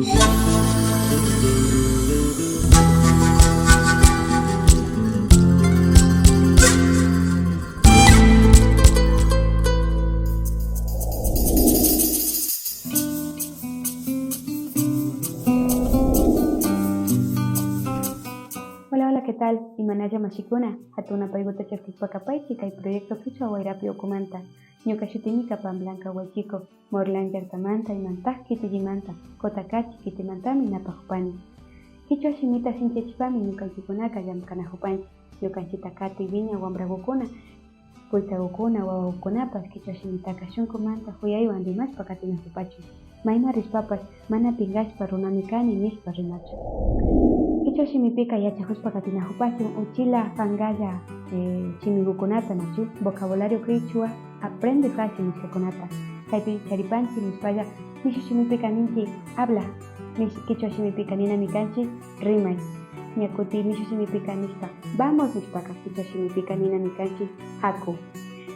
Hola, ¿qué tal? Imanalla mashikuna, hatuna paiguta chakipakapaychi kay proyecto kichwa wayrapi ukumanta. Ñuka shutimi Kapan Blanca Huaychico, Morlan llaqtamanta imantaj kitillimanta, Kotakachi kitimantami napajupani. Kichwa shimita sinchachipami ñukanchikkunaka llamkanajupanchik, ñukanchita kati viña wambragukuna, puytagukuna wawakunapas kichwa shimitaka shunkumanta huyaywan rimashpa katinajupachu. Mayma rishpapas mana pingashpa runami kani nishpa rinachu. Kichwa shimipika yachakushpa katinajupachu uchila pangalla chimigukunata nachu, vocabulario quichua aprende fácil nishkakunata. Kaypi charipanchik nishpalla mishu shimipika ninchik habla, kichwa shimipika ninami kanchik rimay. Ñakuti mishu shimipika nishpa vamos nishpaka kichwa shimipika ninami kanchik haku.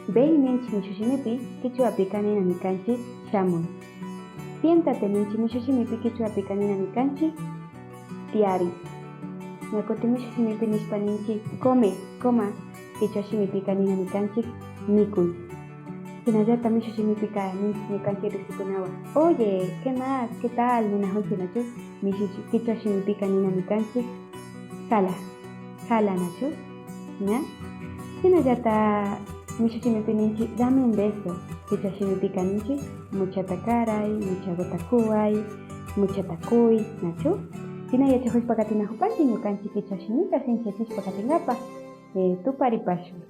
Ven ninchik mishu shimipi kichwapika ninami kanchik shamuy. Siéntate ninchik mishu shimipi kichwapika ninami kanchik tiari. Ñakuti mishu shimipi nishpa ninchik come, coma, kichwa shimipika ninami kanchik mikuy. Hinallata mishu shimipika ninchik ñukanchik riqsikunawan oye, ¿qué más? ¿Qué tal? Ninajunchik nachu, mishu kichwa shimipika ninami kanchik hala, hala nachu, ¿ya? Hinallata mishu shimipi ninchik dame un beso, kichwa shimipika ninchik muchata karay, muchagota kuway, muchata kuy, nachu? Hina yachakushpa katinajupanchik ñukanchik kichwa shimita sinchachishpa katinkapak tuparipashun.